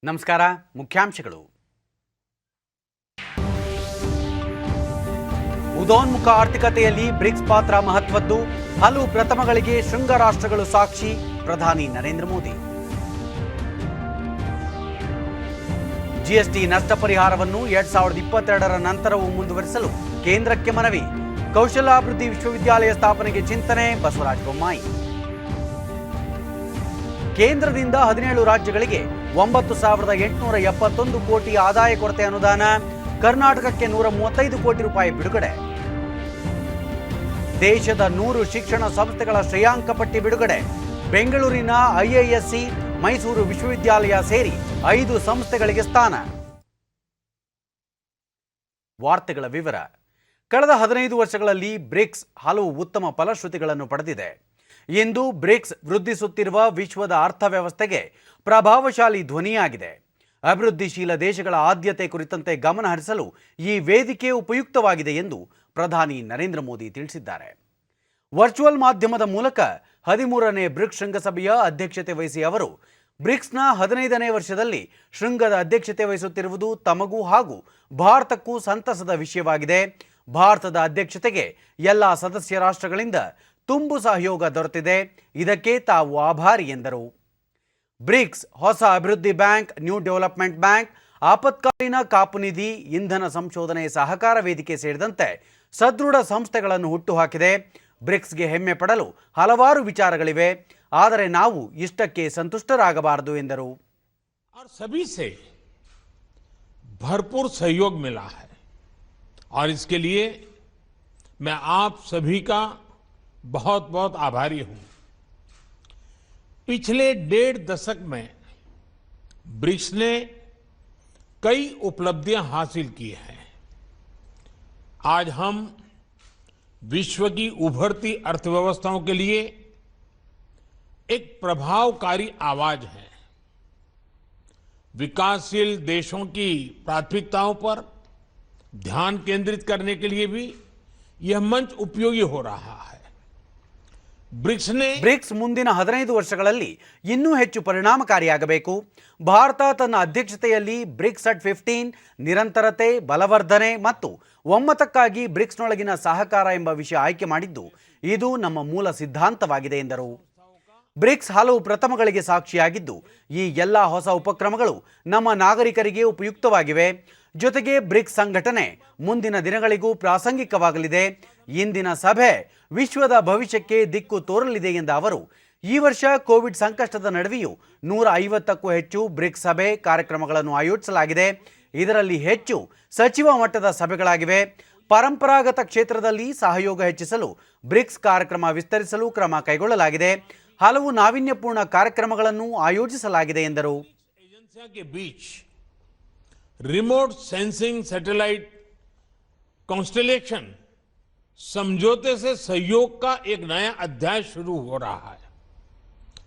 ನಮಸ್ಕಾರ. ಮುಖ್ಯಾಂಶಗಳು. ಉದಯೋನ್ಮುಖ ಆರ್ಥಿಕತೆಯಲ್ಲಿ ಬ್ರಿಕ್ಸ್ ಪಾತ್ರ ಮಹತ್ವದ್ದು. ಹಲವು ಪ್ರಥಮಗಳಿಗೆ ಶೃಂಗ ರಾಷ್ಟ್ರಗಳು ಸಾಕ್ಷಿ. ಪ್ರಧಾನಿ ನರೇಂದ್ರ ಮೋದಿ. ಜಿಎಸ್ಟಿ ನಷ್ಟ ಪರಿಹಾರವನ್ನು 2022ರ ನಂತರವೂ ಮುಂದುವರಿಸಲು ಕೇಂದ್ರಕ್ಕೆ ಮನವಿ. ಕೌಶಲ್ಯಾಭಿವೃದ್ಧಿ ವಿಶ್ವವಿದ್ಯಾಲಯ ಸ್ಥಾಪನೆಗೆ ಚಿಂತನೆ. ಬಸವರಾಜ ಬೊಮ್ಮಾಯಿ. ಕೇಂದ್ರದಿಂದ 17 ರಾಜ್ಯಗಳಿಗೆ 9,871 ಕೋಟಿ ಆದಾಯ ಕೊರತೆ ಅನುದಾನ. ಕರ್ನಾಟಕಕ್ಕೆ 135 ಕೋಟಿ ರೂಪಾಯಿ ಬಿಡುಗಡೆ. ದೇಶದ 100 ಶಿಕ್ಷಣ ಸಂಸ್ಥೆಗಳ ಶ್ರೇಯಾಂಕ ಪಟ್ಟಿ ಬಿಡುಗಡೆ. ಬೆಂಗಳೂರಿನ ಐಐಎಸ್ಸಿ, ಮೈಸೂರು ವಿಶ್ವವಿದ್ಯಾಲಯ ಸೇರಿ 5 ಸಂಸ್ಥೆಗಳಿಗೆ ಸ್ಥಾನ. ವಾರ್ತೆಗಳ ವಿವರ. ಕಳೆದ 15 ವರ್ಷಗಳಲ್ಲಿ ಬ್ರಿಕ್ಸ್ ಹಲವು ಉತ್ತಮ ಫಲಶ್ರುತಿಗಳನ್ನು ಪಡೆದಿದೆ. ಇಂದು ಬ್ರಿಕ್ಸ್ ವೃದ್ಧಿಸುತ್ತಿರುವ ವಿಶ್ವದ ಅರ್ಥವ್ಯವಸ್ಥೆಗೆ ಪ್ರಭಾವಶಾಲಿ ಧ್ವನಿಯಾಗಿದೆ. ಅಭಿವೃದ್ಧಿಶೀಲ ದೇಶಗಳ ಆದ್ಯತೆ ಕುರಿತಂತೆ ಗಮನ ಹರಿಸಲು ಈ ವೇದಿಕೆ ಉಪಯುಕ್ತವಾಗಿದೆ ಎಂದು ಪ್ರಧಾನಿ ನರೇಂದ್ರ ಮೋದಿ ತಿಳಿಸಿದ್ದಾರೆ. ವರ್ಚುವಲ್ ಮಾಧ್ಯಮದ ಮೂಲಕ 13ನೇ ಬ್ರಿಕ್ಸ್ ಶೃಂಗಸಭೆಯ ಅಧ್ಯಕ್ಷತೆ ವಹಿಸಿ ಅವರು ಬ್ರಿಕ್ಸ್ನ 15ನೇ ವರ್ಷದಲ್ಲಿ ಶೃಂಗದ ಅಧ್ಯಕ್ಷತೆ ವಹಿಸುತ್ತಿರುವುದು ತಮಗೂ ಹಾಗೂ ಭಾರತಕ್ಕೂ ಸಂತಸದ ವಿಷಯವಾಗಿದೆ. ಭಾರತದ ಅಧ್ಯಕ್ಷತೆಗೆ ಎಲ್ಲ ಸದಸ್ಯ ರಾಷ್ಟ್ರಗಳಿಂದ ತುಂಬು ಸಹಯೋಗ ದೊರೆತಿದೆ. ಇದಕ್ಕೆ ತಾವು ಆಭಾರಿ ಎಂದರು. ಬ್ರಿಕ್ಸ್ ಹೊಸ ಅಭಿವೃದ್ಧಿ ಬ್ಯಾಂಕ್, ನ್ಯೂ ಡೆವಲಪ್ಮೆಂಟ್ ಬ್ಯಾಂಕ್, ಆಪತ್ಕಾಲೀನ ಕಾಪು ನಿಧಿ, ಇಂಧನ ಸಂಶೋಧನೆ ಸಹಕಾರ ವೇದಿಕೆ ಸೇರಿದಂತೆ ಸದೃಢ ಸಂಸ್ಥೆಗಳನ್ನು ಹುಟ್ಟುಹಾಕಿದೆ. ಬ್ರಿಕ್ಸ್ಗೆ ಹೆಮ್ಮೆ ಪಡಲು ಹಲವಾರು ವಿಚಾರಗಳಿವೆ, ಆದರೆ ನಾವು ಇಷ್ಟಕ್ಕೆ ಸಂತುಷ್ಟರಾಗಬಾರದು ಎಂದರು. सभी से भरपूर सहयोग मिला है और इसके लिए मैं आप सभी का बहुत बहुत आभारी हूं. पिछले 1.5 दशक में ब्रिक्स ने कई उपलब्धियां हासिल की हैं. आज हम विश्व की उभरती अर्थव्यवस्थाओं के लिए एक प्रभावकारी आवाज है. विकासशील देशों की प्राथमिकताओं पर ध्यान केंद्रित करने के लिए भी यह मंच उपयोगी हो रहा है. ಬ್ರಿಕ್ಸ್ ಮುಂದಿನ 15 ವರ್ಷಗಳಲ್ಲಿ ಇನ್ನೂ ಹೆಚ್ಚು ಪರಿಣಾಮಕಾರಿಯಾಗಬೇಕು. ಭಾರತ ತನ್ನ ಅಧ್ಯಕ್ಷತೆಯಲ್ಲಿ ಬ್ರಿಕ್ಸ್ ಅಟ್ 15 ನಿರಂತರತೆ, ಬಲವರ್ಧನೆ ಮತ್ತು ಒಮ್ಮತಕ್ಕಾಗಿ ಬ್ರಿಕ್ಸ್ನೊಳಗಿನ ಸಹಕಾರ ಎಂಬ ವಿಷಯ ಆಯ್ಕೆ ಮಾಡಿದ್ದು ಇದು ನಮ್ಮ ಮೂಲ ಸಿದ್ಧಾಂತವಾಗಿದೆ ಎಂದರು. ಬ್ರಿಕ್ಸ್ ಹಲವು ಪ್ರಥಮಗಳಿಗೆ ಸಾಕ್ಷಿಯಾಗಿದ್ದು ಈ ಎಲ್ಲ ಹೊಸ ಉಪಕ್ರಮಗಳು ನಮ್ಮ ನಾಗರಿಕರಿಗೆ ಉಪಯುಕ್ತವಾಗಿವೆ. ಜೊತೆಗೆ ಬ್ರಿಕ್ಸ್ ಸಂಘಟನೆ ಮುಂದಿನ ದಿನಗಳಿಗೂ ಪ್ರಾಸಂಗಿಕವಾಗಲಿದೆ. ಇಂದಿನ ಸಭೆ ವಿಶ್ವದ ಭವಿಷ್ಯಕ್ಕೆ ದಿಕ್ಕು ತೋರಲಿದೆ ಎಂದ ಅವರು ಈ ವರ್ಷ ಕೋವಿಡ್ ಸಂಕಷ್ಟದ ನಡುವೆಯೂ 150ಕ್ಕೂ ಹೆಚ್ಚು ಬ್ರಿಕ್ಸ್ ಸಭೆ ಕಾರ್ಯಕ್ರಮಗಳನ್ನು ಆಯೋಜಿಸಲಾಗಿದೆ. ಇದರಲ್ಲಿ ಹೆಚ್ಚು ಸಚಿವ ಮಟ್ಟದ ಸಭೆಗಳಾಗಿವೆ. ಪರಂಪರಾಗತ ಕ್ಷೇತ್ರದಲ್ಲಿ ಸಹಯೋಗ ಹೆಚ್ಚಿಸಲು ಬ್ರಿಕ್ಸ್ ಕಾರ್ಯಕ್ರಮ ವಿಸ್ತರಿಸಲು ಕ್ರಮ ಕೈಗೊಳ್ಳಲಾಗಿದೆ. ಹಲವು ನಾವೀನ್ಯಪೂರ್ಣ ಕಾರ್ಯಕ್ರಮಗಳನ್ನು ಆಯೋಜಿಸಲಾಗಿದೆ ಎಂದರು. रिमोट सेंसिंग सैटेलाइट कॉन्स्टेलेशन समझौते से सहयोग का एक नया अध्याय शुरू हो रहा है.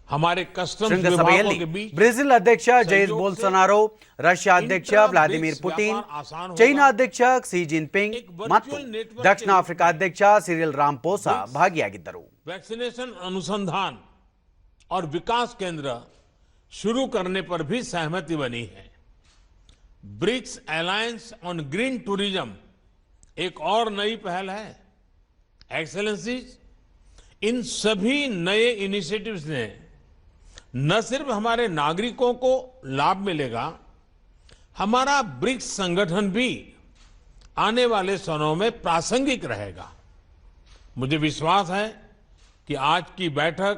हमारे कस्टम्स विभागों के बीच ब्राजील अध्यक्ष जैर बोल्सोनारो, रशिया अध्यक्ष व्लादिमीर पुटिन, चीना अध्यक्ष सी जिनपिंग ಮತ್ತು ದಕ್ಷಿಣ ಆಫ್ರಿಕಾ ಅಧ್ಯಕ್ಷ ಸಿರಿಲ್ ರಾಮಪೋಸಾ ಭಾಗಿಯಾಗಿದ್ದರು. वैक्सीनेशन अनुसंधान और विकास केंद्र शुरू करने पर भी सहमति बनी है. BRICS alliance on green tourism एक और नई पहल है. एक्सेलेंसीज, इन सभी नए इनिशिएटिव्स ने न सिर्फ हमारे नागरिकों को लाभ मिलेगा, हमारा ब्रिक्स संगठन भी आने वाले समय में प्रासंगिक रहेगा. मुझे विश्वास है कि आज की बैठक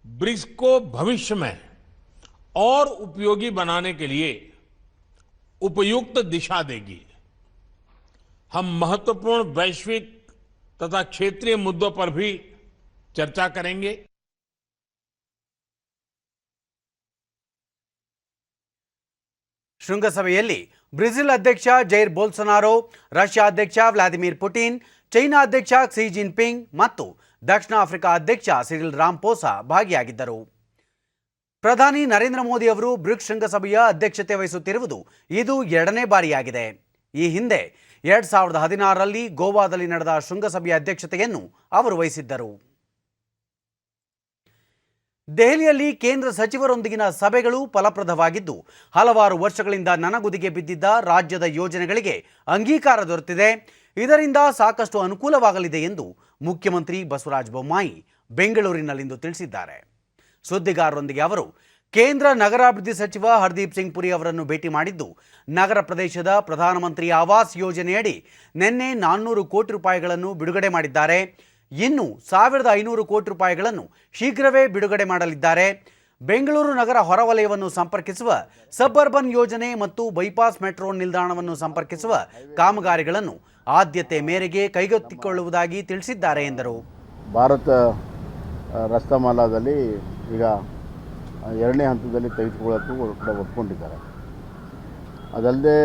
ब्रिक्स को भविष्य में और उपयोगी बनाने के लिए उपयुक्त दिशा देगी. हम महत्वपूर्ण वैश्विक तथा क्षेत्रीय मुद्दों पर भी चर्चा करेंगे. ಶೃಂಗಸಭೆಯಲ್ಲಿ ಬ್ರೆಜಿಲ್ ಅಧ್ಯಕ್ಷ ಜೈರ್ ಬೋಲ್ಸೊನಾರೋ, ರಷ್ಯಾ ಅಧ್ಯಕ್ಷ ವ್ಲಾದಿಮಿರ್ ಪುಟಿನ್, ಚೈನಾ ಅಧ್ಯಕ್ಷ ಕ್ಸಿ ಜಿನ್ಪಿಂಗ್ ಮತ್ತು ದಕ್ಷಿಣ ಆಫ್ರಿಕಾ ಅಧ್ಯಕ್ಷ ಸಿರಿಲ್ ರಾಮಪೋಸಾ ಭಾಗಿಯಾಗಿದ್ದರು. ಪ್ರಧಾನಿ ನರೇಂದ್ರ ಮೋದಿ ಅವರು ಬ್ರಿಕ್ಸ್ ಶೃಂಗಸಭೆಯ ಅಧ್ಯಕ್ಷತೆ ವಹಿಸುತ್ತಿರುವುದು ಇದು 2ನೇ ಬಾರಿಯಾಗಿದೆ. ಈ ಹಿಂದೆ 2016ರಲ್ಲಿ ಗೋವಾದಲ್ಲಿ ನಡೆದ ಶೃಂಗಸಭೆಯ ಅಧ್ಯಕ್ಷತೆಯನ್ನು ಅವರು ವಹಿಸಿದ್ದರು. ದೆಹಲಿಯಲ್ಲಿ ಕೇಂದ್ರ ಸಚಿವರೊಂದಿಗಿನ ಸಭೆಗಳು ಫಲಪ್ರದವಾಗಿದ್ದು ಹಲವಾರು ವರ್ಷಗಳಿಂದ ನನೆಗುದಿಗೆ ಬಿದ್ದಿದ್ದ ರಾಜ್ಯದ ಯೋಜನೆಗಳಿಗೆ ಅಂಗೀಕಾರ ದೊರೆತಿದೆ. ಇದರಿಂದ ಸಾಕಷ್ಟು ಅನುಕೂಲವಾಗಲಿದೆ ಎಂದು ಮುಖ್ಯಮಂತ್ರಿ ಬಸವರಾಜ ಬೊಮ್ಮಾಯಿ ಬೆಂಗಳೂರಿನಲ್ಲಿಂದು ತಿಳಿಸಿದ್ದಾರೆ. ಸುದ್ದಿಗಾರರೊಂದಿಗೆ ಅವರು ಕೇಂದ್ರ ನಗರಾಭಿವೃದ್ಧಿ ಸಚಿವ ಹರ್ದೀಪ್ ಸಿಂಗ್ ಪುರಿ ಅವರನ್ನು ಭೇಟಿ ಮಾಡಿದ್ದು ನಗರ ಪ್ರದೇಶದ ಪ್ರಧಾನಮಂತ್ರಿ ಆವಾಸ್ ಯೋಜನೆಯಡಿ ನಿನ್ನೆ 400 ಕೋಟಿ ರೂಪಾಯಿಗಳನ್ನು ಬಿಡುಗಡೆ ಮಾಡಿದ್ದಾರೆ. ಇನ್ನು 1500 ಕೋಟಿ ರೂಪಾಯಿಗಳನ್ನು ಶೀಘ್ರವೇ ಬಿಡುಗಡೆ ಮಾಡಲಿದ್ದಾರೆ. ಬೆಂಗಳೂರು ನಗರ ಹೊರವಲಯವನ್ನು ಸಂಪರ್ಕಿಸುವ ಸಬ್-ಅರ್ಬನ್ ಯೋಜನೆ ಮತ್ತು ಬೈಪಾಸ್ ಮೆಟ್ರೋ ನಿಲ್ದಾಣವನ್ನು ಸಂಪರ್ಕಿಸುವ ಕಾಮಗಾರಿಗಳನ್ನು ಆದ್ಯತೆ ಮೇರೆಗೆ ಕೈಗೆತ್ತಿಕೊಳ್ಳುವುದಾಗಿ ತಿಳಿಸಿದ್ದಾರೆ ಎಂದರು. ಭಾರತ ರಸ್ತಾಮಾಲಾದಲ್ಲಿ ಈಗ 2ನೇ ಹಂತದಲ್ಲಿ ತೆಗೆದುಕೊಳ್ಳೋಕ್ಕೂ ಕೂಡ ಒಪ್ಕೊಂಡಿದ್ದಾರೆ. ಅದಲ್ಲದೆ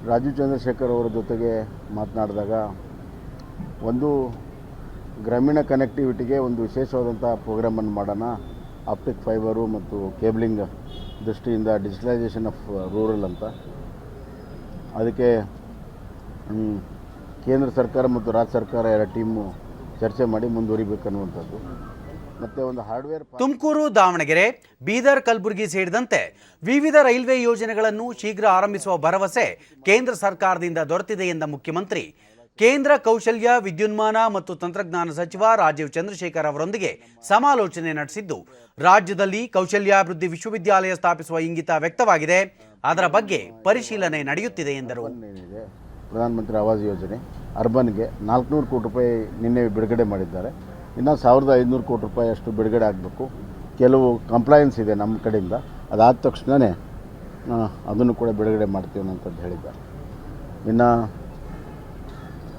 ರಾಜೀವ್ ಚಂದ್ರಶೇಖರ್ ಅವರ ಜೊತೆಗೆ ಮಾತನಾಡಿದಾಗ ಒಂದು ಗ್ರಾಮೀಣ ಕನೆಕ್ಟಿವಿಟಿಗೆ ಒಂದು ವಿಶೇಷವಾದಂಥ ಪ್ರೋಗ್ರಾಮನ್ನು ಮಾಡೋಣ. ಆಪ್ಟಿಕ್ ಫೈಬರು ಮತ್ತು ಕೇಬಲಿಂಗ್ ದೃಷ್ಟಿಯಿಂದ ಡಿಜಿಟಲೈಸೇಷನ್ ಆಫ್ ರೂರಲ್ ಅಂತ. ಅದಕ್ಕೆ ಕೇಂದ್ರ ಸರ್ಕಾರ ಮತ್ತು ರಾಜ್ಯ ಸರ್ಕಾರ ಎರಡು ಟೀಮು ಚರ್ಚೆ ಮಾಡಿ ಮುಂದುವರಿಬೇಕನ್ನುವಂಥದ್ದು. ಮತ್ತು ಒಂದು ಹಾರ್ಡ್ವೇರ್ ತುಮಕೂರು, ದಾವಣಗೆರೆ, ಬೀದರ್, ಕಲಬುರಗಿ ಸೇರಿದಂತೆ ವಿವಿಧ ರೈಲ್ವೆ ಯೋಜನೆಗಳನ್ನು ಶೀಘ್ರ ಆರಂಭಿಸುವ ಭರವಸೆ ಕೇಂದ್ರ ಸರ್ಕಾರದಿಂದ ದೊರೆತಿದೆ ಎಂದ ಮುಖ್ಯಮಂತ್ರಿ ಕೇಂದ್ರ ಕೌಶಲ್ಯ, ವಿದ್ಯುನ್ಮಾನ ಮತ್ತು ತಂತ್ರಜ್ಞಾನ ಸಚಿವ ರಾಜೀವ್ ಚಂದ್ರಶೇಖರ್ ಅವರೊಂದಿಗೆ ಸಮಾಲೋಚನೆ ನಡೆಸಿದ್ದು ರಾಜ್ಯದಲ್ಲಿ ಕೌಶಲ್ಯಾಭಿವೃದ್ಧಿ ವಿಶ್ವವಿದ್ಯಾಲಯ ಸ್ಥಾಪಿಸುವ ಇಂಗಿತ ವ್ಯಕ್ತವಾಗಿದೆ. ಅದರ ಬಗ್ಗೆ ಪರಿಶೀಲನೆ ನಡೆಯುತ್ತಿದೆ ಎಂದರು. ಪ್ರಧಾನಮಂತ್ರಿ ಆವಾಸ್ ಯೋಜನೆ ಅರ್ಬನ್ಗೆ 400 ಕೋಟಿ ರೂಪಾಯಿ ನಿನ್ನೆ ಬಿಡುಗಡೆ ಮಾಡಿದ್ದಾರೆ. ಇನ್ನು 1500 ಕೋಟಿ ರೂಪಾಯಿ ಅಷ್ಟು ಬಿಡುಗಡೆ ಆಗಬೇಕು. ಕೆಲವು ಕಂಪ್ಲೈನ್ಸ್ ಇದೆ ನಮ್ಮ ಕಡೆಯಿಂದ, ಅದಾದ ತಕ್ಷಣವೇ ಅದನ್ನು ಕೂಡ ಬಿಡುಗಡೆ ಮಾಡ್ತೀವಿ ಅಂತಂದು ಹೇಳಿದ್ದಾರೆ. ಇನ್ನು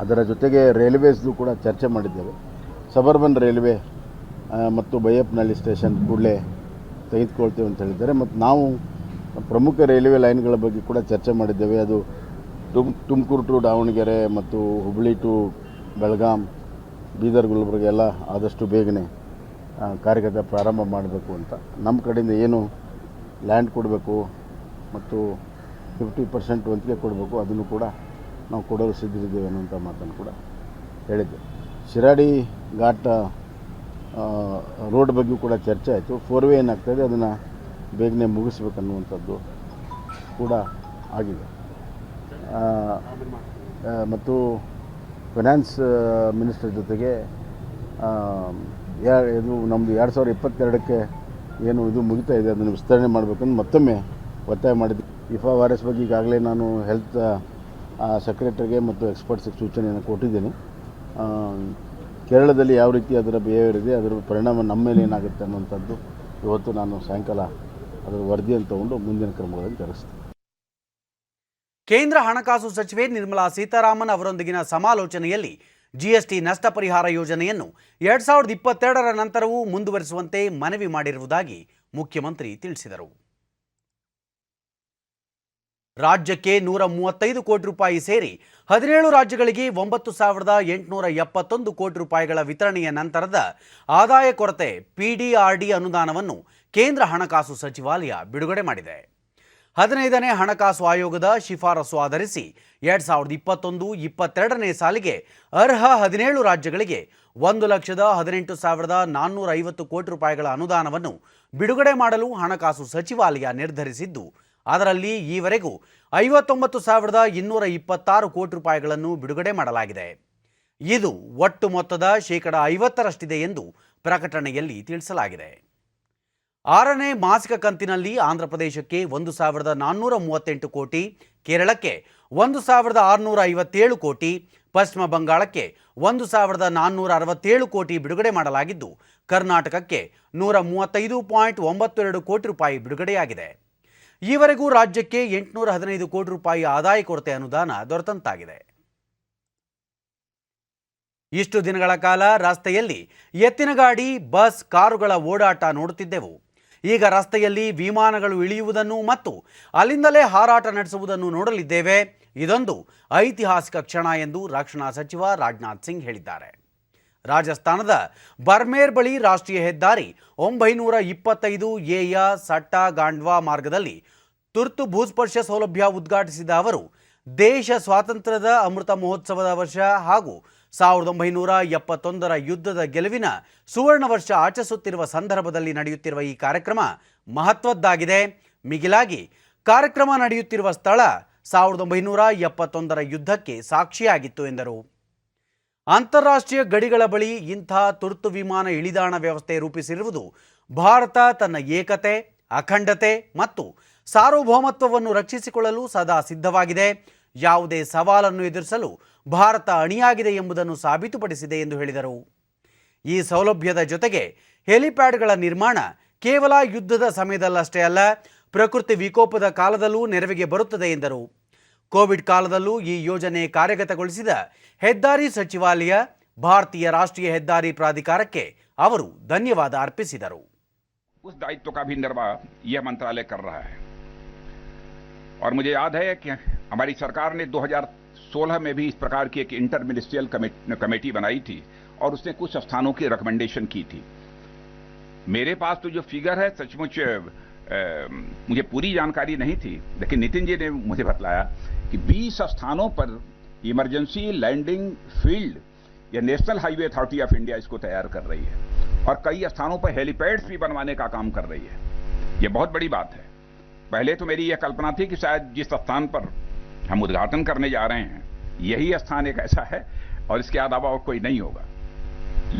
ಅದರ ಜೊತೆಗೆ ರೈಲ್ವೇಸ್ದು ಕೂಡ ಚರ್ಚೆ ಮಾಡಿದ್ದೇವೆ. ಸಬರ್ಬನ್ ರೈಲ್ವೆ ಮತ್ತು ಬೈಯಪ್ಪನಹಳ್ಳಿ ಸ್ಟೇಷನ್ ಕೂಡಲೇ ತೆಗೆದುಕೊಳ್ತೇವೆ ಅಂತ ಹೇಳಿದ್ದಾರೆ. ಮತ್ತು ನಾವು ಪ್ರಮುಖ ರೈಲ್ವೆ ಲೈನ್ಗಳ ಬಗ್ಗೆ ಕೂಡ ಚರ್ಚೆ ಮಾಡಿದ್ದೇವೆ. ಅದು ತುಮಕೂರು ಟು ದಾವಣಗೆರೆ ಮತ್ತು ಹುಬ್ಬಳ್ಳಿ ಟು ಬೆಳಗಾಂ, ಬೀದರ್, ಗುಲ್ಬರ್ಗ ಎಲ್ಲ ಆದಷ್ಟು ಬೇಗನೆ ಕಾರ್ಯಗತ ಪ್ರಾರಂಭ ಮಾಡಬೇಕು ಅಂತ. ನಮ್ಮ ಕಡೆಯಿಂದ ಏನು ಲ್ಯಾಂಡ್ ಕೊಡಬೇಕು ಮತ್ತು 50% ವಂತಿಗೆ ಕೊಡಬೇಕು, ಅದನ್ನು ಕೂಡ ನಾವು ಕೊಡಲು ಸಿದ್ಧರಿದ್ದೇವೆ ಅನ್ನೋಂಥ ಮಾತನ್ನು ಕೂಡ ಹೇಳಿದ್ದೆ. ಶಿರಾಡಿ ಘಾಟ್ ರೋಡ್ ಬಗ್ಗೆ ಕೂಡ ಚರ್ಚೆ ಆಯಿತು. 4 ವೇ ಏನಾಗ್ತಾಯಿದೆ ಅದನ್ನು ಬೇಗನೆ ಮುಗಿಸ್ಬೇಕನ್ನುವಂಥದ್ದು ಕೂಡ ಆಗಿದೆ. ಮತ್ತು ಫೈನಾನ್ಸ್ ಮಿನಿಸ್ಟರ್ ಜೊತೆಗೆ ಇದು ನಮ್ಮದು 2022ಕ್ಕೆ ಏನು ಇದು ಮುಗಿತಾ ಇದೆ ಅದನ್ನು ವಿಸ್ತರಣೆ ಮಾಡಬೇಕಂದು ಮತ್ತೊಮ್ಮೆ ಒತ್ತಾಯ ಮಾಡಿದ್ವಿ. ಇಫಾ ವೈರಸ್ ಬಗ್ಗೆ ಈಗಾಗಲೇ ನಾನು ಹೆಲ್ತ್ ಸೆಕ್ರೆಟರಿಗೆ ಮತ್ತು ಎಕ್ಸ್ಪರ್ಟ್ಸಿಗೆ ಸೂಚನೆಯನ್ನು ಕೊಟ್ಟಿದ್ದೀನಿ. ಕೇರಳದಲ್ಲಿ ಯಾವ ರೀತಿ ಅದರ ಬಿಹೇವಿಯರ್ ಇದೆ, ಅದರ ಪರಿಣಾಮ ನಮ್ಮ ಮೇಲೆ ಏನಾಗುತ್ತೆ ಅನ್ನುವಂಥದ್ದು ಇವತ್ತು ನಾನು ಸಾಯಂಕಾಲ ಅದರ ವರದಿಯನ್ನು ತಗೊಂಡು ಮುಂದಿನ ಕ್ರಮಗಳನ್ನು ಜರುಗಿಸ್ತೀನಿ. ಕೇಂದ್ರ ಹಣಕಾಸು ಸಚಿವೆ ನಿರ್ಮಲಾ ಸೀತಾರಾಮನ್ ಅವರೊಂದಿಗಿನ ಸಮಾಲೋಚನೆಯಲ್ಲಿ ಜಿಎಸ್ಟಿ ನಷ್ಟ ಪರಿಹಾರ ಯೋಜನೆಯನ್ನು 2022ರ ನಂತರವೂ ಮುಂದುವರಿಸುವಂತೆ ಮನವಿ ಮಾಡಿರುವುದಾಗಿ ಮುಖ್ಯಮಂತ್ರಿ ತಿಳಿಸಿದರು. ರಾಜ್ಯಕ್ಕೆ 135 ಕೋಟಿ ರೂಪಾಯಿ ಸೇರಿ 17 ರಾಜ್ಯಗಳಿಗೆ 9,871 ಕೋಟಿ ರೂಪಾಯಿಗಳ ವಿತರಣೆಯ ನಂತರದ ಆದಾಯ ಕೊರತೆ ಪಿಡಿಆರ್ಡಿ ಅನುದಾನವನ್ನು ಕೇಂದ್ರ ಹಣಕಾಸು ಸಚಿವಾಲಯ ಬಿಡುಗಡೆ ಮಾಡಿದೆ. 15ನೇ ಹಣಕಾಸು ಆಯೋಗದ ಶಿಫಾರಸು ಆಧರಿಸಿ 2021-22ನೇ ಸಾಲಿಗೆ ಅರ್ಹ 17 ರಾಜ್ಯಗಳಿಗೆ 1,18,450 ಕೋಟಿ ರೂಪಾಯಿಗಳ ಅನುದಾನವನ್ನು ಬಿಡುಗಡೆ ಮಾಡಲು ಹಣಕಾಸು ಸಚಿವಾಲಯ ನಿರ್ಧರಿಸಿದ್ದು, ಅದರಲ್ಲಿ ಈವರೆಗೂ 59,226 ಕೋಟಿ ರೂಪಾಯಿಗಳನ್ನು ಬಿಡುಗಡೆ ಮಾಡಲಾಗಿದೆ. ಇದು ಒಟ್ಟು ಮೊತ್ತದ 50% ಎಂದು ಪ್ರಕಟಣೆಯಲ್ಲಿ ತಿಳಿಸಲಾಗಿದೆ. 6ನೇ ಮಾಸಿಕ ಕಂತಿನಲ್ಲಿ ಆಂಧ್ರಪ್ರದೇಶಕ್ಕೆ 1,438 ಕೋಟಿ, ಕೇರಳಕ್ಕೆ 1,657 ಕೋಟಿ, ಪಶ್ಚಿಮ ಬಂಗಾಳಕ್ಕೆ 1,467 ಕೋಟಿ ಬಿಡುಗಡೆ ಮಾಡಲಾಗಿದ್ದು, ಕರ್ನಾಟಕಕ್ಕೆ 135.92 ಕೋಟಿ ರೂಪಾಯಿ ಬಿಡುಗಡೆಯಾಗಿದೆ. ಈವರೆಗೂ ರಾಜ್ಯಕ್ಕೆ 815 ಕೋಟಿ ರೂಪಾಯಿ ಆದಾಯ ಕೊರತೆ ಅನುದಾನ ದೊರೆತಂತಾಗಿದೆ. ಇಷ್ಟು ದಿನಗಳ ಕಾಲ ರಸ್ತೆಯಲ್ಲಿ ಎತ್ತಿನ ಗಾಡಿ, ಬಸ್, ಕಾರುಗಳ ಓಡಾಟ ನೋಡುತ್ತಿದ್ದೆವು. ಈಗ ರಸ್ತೆಯಲ್ಲಿ ವಿಮಾನಗಳು ಇಳಿಯುವುದನ್ನು ಮತ್ತು ಅಲ್ಲಿಂದಲೇ ಹಾರಾಟ ನಡೆಸುವುದನ್ನು ನೋಡಲಿದ್ದೇವೆ. ಇದೊಂದು ಐತಿಹಾಸಿಕ ಕ್ಷಣ ಎಂದು ರಕ್ಷಣಾ ಸಚಿವ ರಾಜನಾಥ್ ಸಿಂಗ್ ಹೇಳಿದ್ದಾರೆ. ರಾಜಸ್ಥಾನದ ಬರ್ಮೇರ್ ಬಳಿ ರಾಷ್ಟ್ರೀಯ ಹೆದ್ದಾರಿ 925Aಯ ಸಟ್ಟಾ ಗಾಂಡ್ವಾ ಮಾರ್ಗದಲ್ಲಿ ತುರ್ತು ಭೂಸ್ಪರ್ಶ ಸೌಲಭ್ಯ ಉದ್ಘಾಟಿಸಿದ ಅವರು ದೇಶ ಸ್ವಾತಂತ್ರ್ಯದ ಅಮೃತ ಮಹೋತ್ಸವದ ವರ್ಷ ಹಾಗೂ 1971 ಯುದ್ಧದ ಗೆಲುವಿನ ಸುವರ್ಣ ವರ್ಷ ಆಚರಿಸುತ್ತಿರುವ ಸಂದರ್ಭದಲ್ಲಿ ನಡೆಯುತ್ತಿರುವ ಈ ಕಾರ್ಯಕ್ರಮ ಮಹತ್ವದ್ದಾಗಿದೆ. ಮಿಗಿಲಾಗಿ ಕಾರ್ಯಕ್ರಮ ನಡೆಯುತ್ತಿರುವ ಸ್ಥಳ 1971 ಯುದ್ಧಕ್ಕೆ ಸಾಕ್ಷಿಯಾಗಿತ್ತು ಎಂದರು. ಅಂತಾರಾಷ್ಟ್ರೀಯ ಗಡಿಗಳ ಬಳಿ ಇಂಥ ತುರ್ತು ವಿಮಾನ ಇಳಿದಾಣ ವ್ಯವಸ್ಥೆ ರೂಪಿಸಿರುವುದು ಭಾರತ ತನ್ನ ಏಕತೆ, ಅಖಂಡತೆ ಮತ್ತು ಸಾರ್ವಭೌಮತ್ವವನ್ನು ರಕ್ಷಿಸಿಕೊಳ್ಳಲು ಸದಾ ಸಿದ್ಧವಾಗಿದೆ. ಯಾವುದೇ ಸವಾಲನ್ನು ಎದುರಿಸಲು ಭಾರತ ಅಣಿಯಾಗಿದೆ ಎಂಬುದನ್ನು ಸಾಬೀತುಪಡಿಸಿದೆ ಎಂದು ಹೇಳಿದರು. ಈ ಸೌಲಭ್ಯದ ಜೊತೆಗೆ ಹೆಲಿಪ್ಯಾಡ್ಗಳ ನಿರ್ಮಾಣ ಕೇವಲ ಯುದ್ಧದ ಸಮಯದಲ್ಲಷ್ಟೇ ಅಲ್ಲ, ಪ್ರಕೃತಿ ವಿಕೋಪದ ಕಾಲದಲ್ಲೂ ನೆರವಿಗೆ ಬರುತ್ತದೆ ಎಂದರು. ಕೋವಿಡ್ ಕಾಲದಲ್ಲೂ ಈ ಯೋಜನೆ ಕಾರ್ಯಗತಗೊಳಿಸಿದ ಹೆದ್ದಾರಿ ಸಚಿವಾಲಯ, ಭಾರತೀಯ ರಾಷ್ಟ್ರೀಯ ಹೆದ್ದಾರಿ ಪ್ರಾಧಿಕಾರಕ್ಕೆ ಅವರು ಧನ್ಯವಾದ ಅರ್ಪಿಸಿದರು. उस दायित्व का भी निर्वाह यह मंत्रालय कर रहा है और मुझे याद है कि हमारी सरकार ने 2016 में भी इस प्रकार की एक इंटर मिनिस्ट्रियल कमेटी बनाई थी और उसने कुछ स्थानों की रिकमेंडेशन की थी. मेरे पास तो जो फिगर है सचमुच मुझे पूरी जानकारी नहीं थी, लेकिन नितिन जी ने मुझे बतलाया कि 20 स्थानों पर इमरजेंसी लैंडिंग फील्ड या national highway authority of India इसको तैयार कर रही है और कई स्थानों पर हेलीपैड्स भी बनवाने का काम कर रही है. यह बहुत बड़ी बात है. पहले तो मेरी यह कल्पना थी कि शायद जिस स्थान पर हम उद्घाटन करने जा रहे हैं यही स्थान एक ऐसा है और इसके अलावा और कोई नहीं होगा,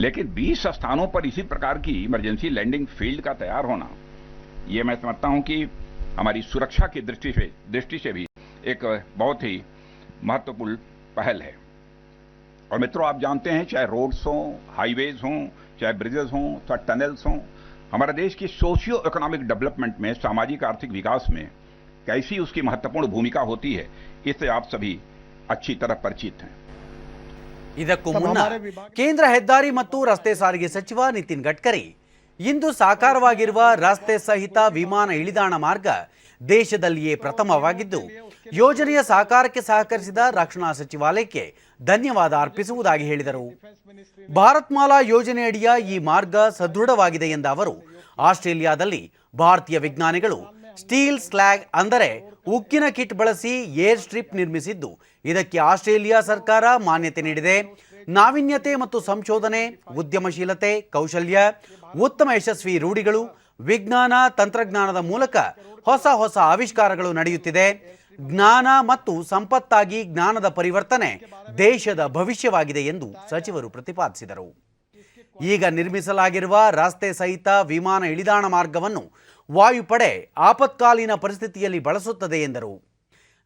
लेकिन 20 स्थानों पर इसी प्रकार की इमरजेंसी लैंडिंग फील्ड का तैयार होना, ये मैं समझता हूं कि हमारी सुरक्षा की दृष्टि से भी एक बहुत ही महत्वपूर्ण पहल है. और मित्रों, आप जानते हैं चाहे रोड्स हों, हाईवेज हों, चाहे ब्रिजेस हों, चाहे टनल्स हों, हमारे देश की सोशियो इकोनॉमिक डेवलपमेंट में, सामाजिक आर्थिक विकास में कैसी उसकी महत्वपूर्ण भूमिका होती है, इससे आप सभी अच्छी तरह परिचित हैं. ಇದಕ್ಕೂ ಮುನ್ನ ಕೇಂದ್ರ ಹೆದ್ದಾರಿ ಮತ್ತು ರಸ್ತೆ ಸಾರಿಗೆ ಸಚಿವ ನಿತಿನ್ ಗಡ್ಕರಿ ಇಂದು ಸಾಕಾರವಾಗಿರುವ ರಸ್ತೆ ಸಹಿತ ವಿಮಾನ ಇಳಿದಾಣ ಮಾರ್ಗ ದೇಶದಲ್ಲಿಯೇ ಪ್ರಥಮವಾಗಿದ್ದು, ಯೋಜನೆಯ ಸಾಕಾರಕ್ಕೆ ಸಹಕರಿಸಿದ ರಕ್ಷಣಾ ಸಚಿವಾಲಯಕ್ಕೆ ಧನ್ಯವಾದ ಅರ್ಪಿಸುವುದಾಗಿ ಹೇಳಿದರು. ಭಾರತ್ ಮಾಲಾ ಯೋಜನೆಯಡಿಯ ಈ ಮಾರ್ಗ ಸದೃಢವಾಗಿದೆ ಎಂದ ಅವರು, ಆಸ್ಟ್ರೇಲಿಯಾದಲ್ಲಿ ಭಾರತೀಯ ವಿಜ್ಞಾನಿಗಳು ಸ್ಟೀಲ್ ಸ್ಲ್ಯಾಗ್ ಅಂದರೆ ಉಕ್ಕಿನ ಕಿಟ್ ಬಳಸಿ ಏರ್ ಸ್ಟ್ರಿಪ್ ನಿರ್ಮಿಸಿದ್ದು, ಇದಕ್ಕೆ ಆಸ್ಟ್ರೇಲಿಯಾ ಸರ್ಕಾರ ಮಾನ್ಯತೆ ನೀಡಿದೆ. ನಾವೀನ್ಯತೆ ಮತ್ತು ಸಂಶೋಧನೆ, ಉದ್ಯಮಶೀಲತೆ, ಕೌಶಲ್ಯ, ಉತ್ತಮ ಯಶಸ್ವಿ ರೂಢಿಗಳು, ವಿಜ್ಞಾನ ತಂತ್ರಜ್ಞಾನದ ಮೂಲಕ ಹೊಸ ಹೊಸ ಆವಿಷ್ಕಾರಗಳು ನಡೆಯುತ್ತಿದೆ. ಜ್ಞಾನ ಮತ್ತು ಸಂಪತ್ತಾಗಿ ಜ್ಞಾನದ ಪರಿವರ್ತನೆ ದೇಶದ ಭವಿಷ್ಯವಾಗಿದೆ ಎಂದು ಸಚಿವರು ಪ್ರತಿಪಾದಿಸಿದರು. ಈಗ ನಿರ್ಮಿಸಲಾಗಿರುವ ರಸ್ತೆ ಸಹಿತ ವಿಮಾನ ಇಳಿದಾಣ ಮಾರ್ಗವನ್ನು ವಾಯುಪಡೆ ಆಪತ್ಕಾಲೀನ ಪರಿಸ್ಥಿತಿಯಲ್ಲಿ ಬಳಸುತ್ತದೆ ಎಂದರು.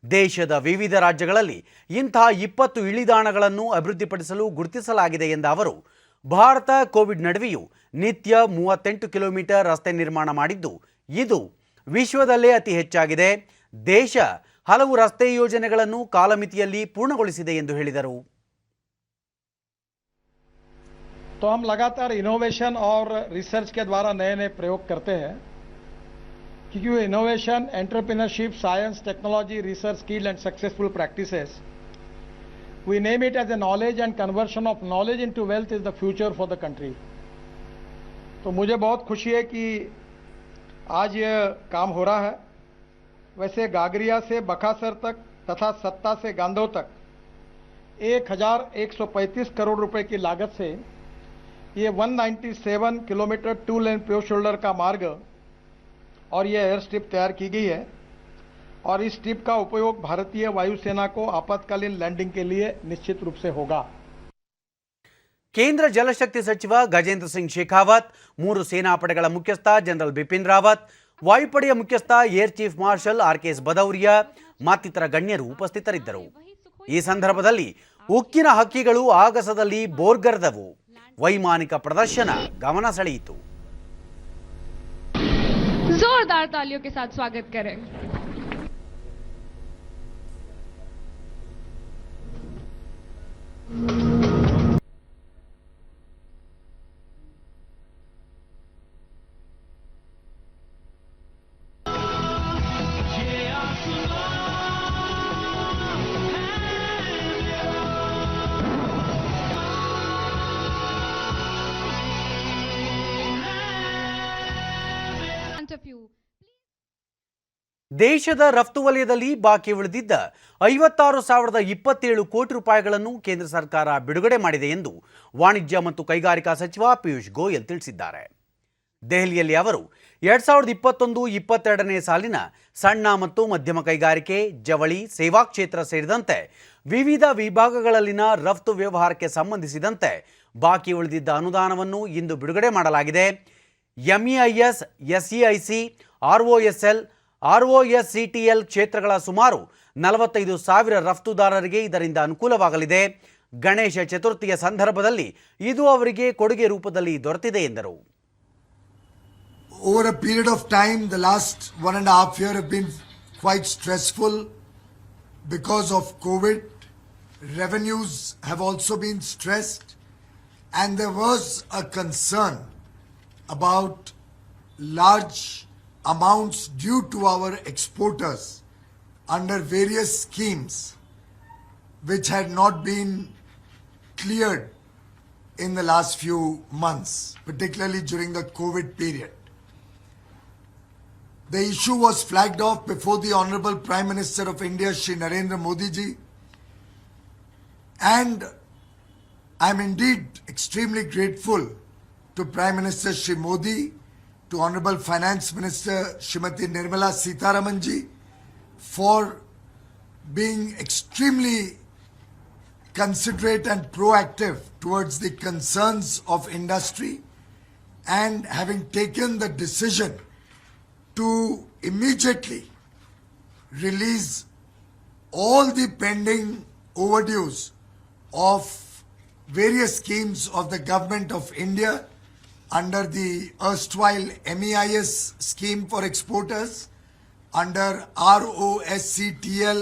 ದೇಶದ ವಿವಿಧ ರಾಜ್ಯಗಳಲ್ಲಿ ಇಂಥ 20 ಇಳಿದಾಣಗಳನ್ನು ಅಭಿವೃದ್ಧಿಪಡಿಸಲು ಗುರುತಿಸಲಾಗಿದೆ ಎಂದ ಅವರು, ಭಾರತ ಕೋವಿಡ್ ನಡುವೆಯೂ ನಿತ್ಯ 38 ಕಿಲೋಮೀಟರ್ ರಸ್ತೆ ನಿರ್ಮಾಣ ಮಾಡಿದ್ದು, ಇದು ವಿಶ್ವದಲ್ಲೇ ಅತಿ ಹೆಚ್ಚಾಗಿದೆ. ದೇಶ ಹಲವು ರಸ್ತೆ ಯೋಜನೆಗಳನ್ನು ಕಾಲಮಿತಿಯಲ್ಲಿ ಪೂರ್ಣಗೊಳಿಸಿದೆ ಎಂದು ಹೇಳಿದರು. तो हम लगातार इनोवेशन और रिसर्च के द्वारा नए नए प्रयोग करते हैं, क्योंकि वो innovation, entrepreneurship, science, technology, research, skill and successful practices, we name it as a knowledge and conversion of knowledge into wealth is the future for the country. तो मुझे बहुत खुशी है कि आज ये काम हो रहा है. वैसे गागरिया से बकासर तक तथा सत्ता से गांधो तक 1135 करोड़ रुपए की लागत से ये 197 किलोमीटर 2 लेन प्योर शोल्डर का मार्ग और ये एयर स्ट्रिप तैयार की गई है और इस स्ट्रिप का उपयोग भारतीय वायुसेना को आपातकालीन लैंडिंग के लिए निश्चित रूप से होगा. ಕೇಂದ್ರ ಜಲಶಕ್ತಿ ಸಚಿವ ಗಜೇಂದ್ರ ಸಿಂಗ್ ಶೇಖಾವತ್, 3 ಸೇನಾಪಡೆಗಳ ಮುಖ್ಯಸ್ಥ ಜನರಲ್ ಬಿಪಿನ್ ರಾವತ್, ವಾಯುಪಡೆಯ ಮುಖ್ಯಸ್ಥ air chief marshal RKS Bhadauria ಮತ್ತಿತರ ಗಣ್ಯರು ಉಪಸ್ಥಿತರಿದ್ದರು. ಈ ಸಂದರ್ಭದಲ್ಲಿ ಉಕ್ಕಿನ ಹಕ್ಕಿಗಳು ಆಗಸದಲ್ಲಿ ಬೋರ್ಗರೆದವು. ವೈಮಾನಿಕ ಪ್ರದರ್ಶನ ಗಮನ ಸೆಳೆಯಿತು. जोरदार तालियों के साथ स्वागत करें. Of you. ದೇಶದ ರಫ್ತು ವಲಯದಲ್ಲಿ ಬಾಕಿ ಉಳಿದಿದ್ದ 56,027 ಕೋಟಿ ರೂಪಾಯಿಗಳನ್ನು ಕೇಂದ್ರ ಸರ್ಕಾರ ಬಿಡುಗಡೆ ಮಾಡಿದೆ ಎಂದು ವಾಣಿಜ್ಯ ಮತ್ತು ಕೈಗಾರಿಕಾ ಸಚಿವ ಪಿಯೂಷ್ ಗೋಯಲ್ ತಿಳಿಸಿದ್ದಾರೆ. ದೆಹಲಿಯಲ್ಲಿ ಅವರು 2021-22ನೇ ಸಾಲಿನ ಸಣ್ಣ ಮತ್ತು ಮಧ್ಯಮ ಕೈಗಾರಿಕೆ, ಜವಳಿ, ಸೇವಾ ಕ್ಷೇತ್ರ ಸೇರಿದಂತೆ ವಿವಿಧ ವಿಭಾಗಗಳಲ್ಲಿನ ರಫ್ತು ವ್ಯವಹಾರಕ್ಕೆ ಸಂಬಂಧಿಸಿದಂತೆ ಬಾಕಿ ಉಳಿದಿದ್ದ ಅನುದಾನವನ್ನು ಇಂದು ಬಿಡುಗಡೆ ಮಾಡಲಾಗಿದೆ. ಎಂಇಐಎಸ್, ಎಸ್ಇಐಸಿ, ಆರ್ಒಎಸ್ಎಲ್, ಆರ್ಒಎಸ್ಸಿಟಿಎಲ್ ಕ್ಷೇತ್ರಗಳ ಸುಮಾರು 45,000 ರಫ್ತುದಾರರಿಗೆ ಇದರಿಂದ ಅನುಕೂಲವಾಗಲಿದೆ. ಗಣೇಶ ಚತುರ್ಥಿಯ ಸಂದರ್ಭದಲ್ಲಿ ಇದು ಅವರಿಗೆ ಕೊಡುಗೆ ರೂಪದಲ್ಲಿ ದೊರೆತಿದೆ ಎಂದರು. Over a period of time, the last 1.5 years have been quite stressful because of COVID. Revenues have also been stressed, and there was a concern about large amounts due to our exporters under various schemes which had not been cleared in the last few months, particularly during the COVID period. The issue was flagged off before the Honorable Prime Minister of India, Shri Narendra Modi ji, and I am indeed extremely grateful to Prime Minister Shri Modi, to Honorable Finance Minister Srimati Nirmala Sitharaman ji for being extremely considerate and proactive towards the concerns of industry and having taken the decision to immediately release all the pending overdues of various schemes of the Government of India under the erstwhile MEIS scheme for exporters, under ROSCTL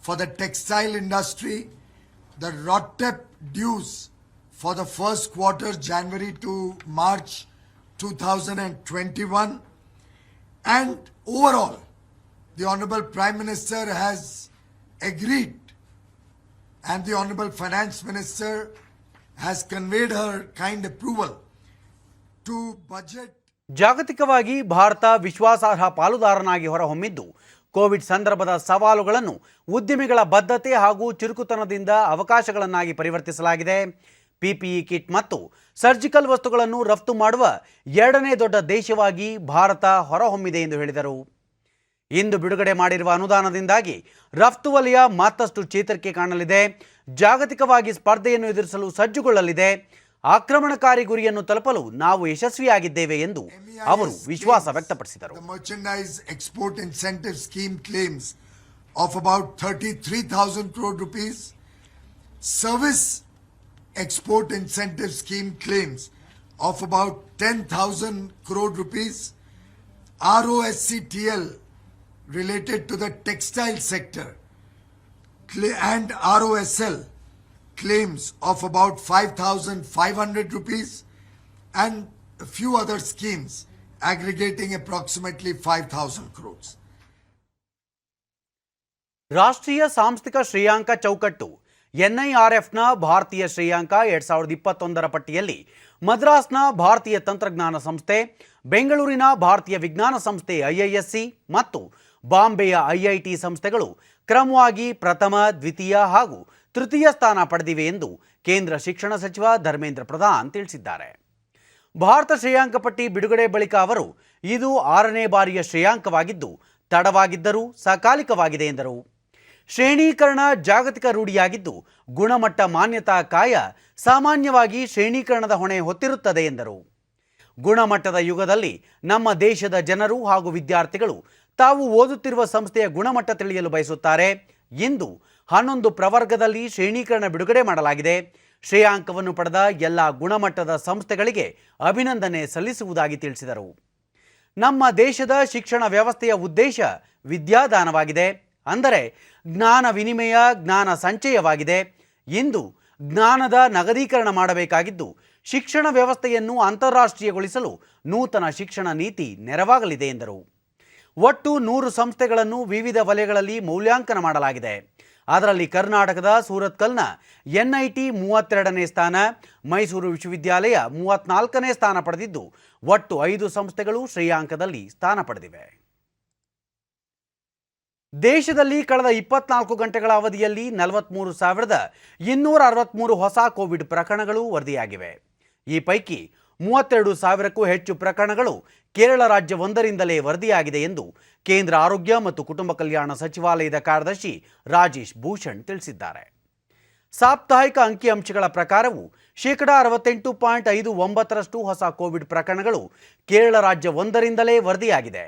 for the textile industry, the ROTTEP dues for the first quarter January to March 2021, and overall the Honorable Prime Minister has agreed and the Honorable Finance Minister has conveyed her kind approval to budget. ಜಾಗತಿಕವಾಗಿ ಭಾರತ ವಿಶ್ವಾಸಾರ್ಹ ಪಾಲುದಾರನಾಗಿ ಹೊರಹೊಮ್ಮಿದ್ದು Covid ಸಂದರ್ಭದ ಸವಾಲುಗಳನ್ನು ಉದ್ಯಮಿಗಳ ಬದ್ಧತೆ ಹಾಗೂ ಚುರುಕುತನದಿಂದ ಅವಕಾಶಗಳನ್ನಾಗಿ ಪರಿವರ್ತಿಸಲಾಗಿದೆ. PPE kit ಮತ್ತು surgical ವಸ್ತುಗಳನ್ನು ರಫ್ತು ಮಾಡುವ ಎರಡನೇ ದೊಡ್ಡ ದೇಶವಾಗಿ ಭಾರತ ಹೊರಹೊಮ್ಮಿದೆ ಎಂದು ಹೇಳಿದರು. ಇಂದು ಬಿಡುಗಡೆ ಮಾಡಿರುವ ಅನುದಾನದಿಂದಾಗಿ ರಫ್ತು ವಲಯ ಮತ್ತಷ್ಟು ಚೇತರಿಕೆ ಕಾಣಲಿದೆ, ಜಾಗತಿಕವಾಗಿ ಸ್ಪರ್ಧೆಯನ್ನು ಎದುರಿಸಲು ಸಜ್ಜುಗೊಳ್ಳಲಿದೆ, ಆಕ್ರಮಣಕಾರಿ ಗುರಿಯನ್ನು ತಲುಪಲು ನಾವು ಯಶಸ್ವಿಯಾಗಿದ್ದೇವೆ ಎಂದು ಅವರು ವಿಶ್ವಾಸ ವ್ಯಕ್ತಪಡಿಸಿದರು. The merchandise export incentive scheme claims of about 33,000 crore rupees, service export incentive scheme claims of about 10,000 crore rupees, ROSCTL related to the textile sector and ROSL claims of about 5,500 rupees and a few other schemes aggregating approximately 5,000 crores. ರಾಷ್ಟ್ರೀಯ ಸಾಂಸ್ಥಿಕ ಶ್ರೇಯಾಂಕ ಚೌಕಟ್ಟು ಎನ್ಐಆರ್ಎಫ್ನ ಭಾರತೀಯ ಶ್ರೇಯಾಂಕ 2021ರ ಪಟ್ಟಿಯಲ್ಲಿ ಮದ್ರಾಸ್ನ ಭಾರತೀಯ ತಂತ್ರಜ್ಞಾನ ಸಂಸ್ಥೆ, ಬೆಂಗಳೂರಿನ ಭಾರತೀಯ ವಿಜ್ಞಾನ ಸಂಸ್ಥೆ ಐಐಎಸ್ಸಿ ಮತ್ತು ಬಾಂಬೆಯ ಐಐಟಿ ಸಂಸ್ಥೆಗಳು ಕ್ರಮವಾಗಿ ಪ್ರಥಮ, ದ್ವಿತೀಯ ಹಾಗೂ ತೃತೀಯ ಸ್ಥಾನ ಪಡೆದಿವೆ ಎಂದು ಕೇಂದ್ರ ಶಿಕ್ಷಣ ಸಚಿವ ಧರ್ಮೇಂದ್ರ ಪ್ರಧಾನ್ ತಿಳಿಸಿದ್ದಾರೆ. ಭಾರತ ಶ್ರೇಯಾಂಕ ಪಟ್ಟಿ ಬಿಡುಗಡೆ ಬಳಿಕ ಅವರು ಇದು 6ನೇ ಬಾರಿಯ ಶ್ರೇಯಾಂಕವಾಗಿದ್ದು ತಡವಾಗಿದ್ದರೂ ಸಕಾಲಿಕವಾಗಿದೆ ಎಂದರು. ಶ್ರೇಣೀಕರಣ ಜಾಗತಿಕ ರೂಢಿಯಾಗಿದ್ದು ಗುಣಮಟ್ಟ ಮಾನ್ಯತಾ ಕಾಯ ಸಾಮಾನ್ಯವಾಗಿ ಶ್ರೇಣೀಕರಣದ ಹೊಣೆ ಹೊತ್ತಿರುತ್ತದೆ ಎಂದರು. ಗುಣಮಟ್ಟದ ಯುಗದಲ್ಲಿ ನಮ್ಮ ದೇಶದ ಜನರು ಹಾಗೂ ವಿದ್ಯಾರ್ಥಿಗಳು ತಾವು ಓದುತ್ತಿರುವ ಸಂಸ್ಥೆಯ ಗುಣಮಟ್ಟ ತಿಳಿಯಲು ಬಯಸುತ್ತಾರೆ. ಇಂದು 11 ಪ್ರವರ್ಗದಲ್ಲಿ ಶ್ರೇಣೀಕರಣ ಬಿಡುಗಡೆ ಮಾಡಲಾಗಿದೆ. ಶ್ರೇಯಾಂಕವನ್ನು ಪಡೆದ ಎಲ್ಲ ಗುಣಮಟ್ಟದ ಸಂಸ್ಥೆಗಳಿಗೆ ಅಭಿನಂದನೆ ಸಲ್ಲಿಸುವುದಾಗಿ ತಿಳಿಸಿದರು. ನಮ್ಮ ದೇಶದ ಶಿಕ್ಷಣ ವ್ಯವಸ್ಥೆಯ ಉದ್ದೇಶ ವಿದ್ಯಾದಾನವಾಗಿದೆ, ಅಂದರೆ ಜ್ಞಾನ ವಿನಿಮಯ, ಜ್ಞಾನ ಸಂಚಯವಾಗಿದೆ. ಇಂದು ಜ್ಞಾನದ ನಗದೀಕರಣ ಮಾಡಬೇಕಾಗಿದ್ದು ಶಿಕ್ಷಣ ವ್ಯವಸ್ಥೆಯನ್ನು ಅಂತಾರಾಷ್ಟ್ರೀಯಗೊಳಿಸಲು ನೂತನ ಶಿಕ್ಷಣ ನೀತಿ ನೆರವಾಗಲಿದೆ ಎಂದರು. ಒಟ್ಟು 100 ಸಂಸ್ಥೆಗಳನ್ನು ವಿವಿಧ ವಲಯಗಳಲ್ಲಿ ಮೌಲ್ಯಾಂಕನ ಮಾಡಲಾಗಿದೆ. ಅದರಲ್ಲಿ ಕರ್ನಾಟಕದ ಸೂರತ್ಕಲ್ನ ಎನ್ಐಟಿ 32ನೇ ಸ್ಥಾನ, ಮೈಸೂರು ವಿಶ್ವವಿದ್ಯಾಲಯ 34ನೇ ಸ್ಥಾನ ಪಡೆದಿದ್ದು ಒಟ್ಟು 5 ಸಂಸ್ಥೆಗಳು ಶ್ರೇಯಾಂಕದಲ್ಲಿ ಸ್ಥಾನ ಪಡೆದಿವೆ. ದೇಶದಲ್ಲಿ ಕಳೆದ 24 ಗಂಟೆಗಳ ಅವಧಿಯಲ್ಲಿ 43,263 ಹೊಸ ಕೋವಿಡ್ ಪ್ರಕರಣಗಳು ವರದಿಯಾಗಿವೆ. ಈ ಪೈಕಿ 32,000ಕ್ಕೂ ಹೆಚ್ಚು ಪ್ರಕರಣಗಳು ಕೇರಳ ರಾಜ್ಯವೊಂದರಿಂದಲೇ ವರದಿಯಾಗಿದೆ ಎಂದು ಕೇಂದ್ರ ಆರೋಗ್ಯ ಮತ್ತು ಕುಟುಂಬ ಕಲ್ಯಾಣ ಸಚಿವಾಲಯದ ಕಾರ್ಯದರ್ಶಿ ರಾಜೇಶ್ ಭೂಷಣ್ ತಿಳಿಸಿದ್ದಾರೆ. ಸಾಪ್ತಾಹಿಕ ಅಂಕಿಅಂಶಗಳ ಪ್ರಕಾರವೂ 68.59% ಹೊಸ ಕೋವಿಡ್ ಪ್ರಕರಣಗಳು ಕೇರಳ ರಾಜ್ಯವೊಂದರಿಂದಲೇ ವರದಿಯಾಗಿದೆ.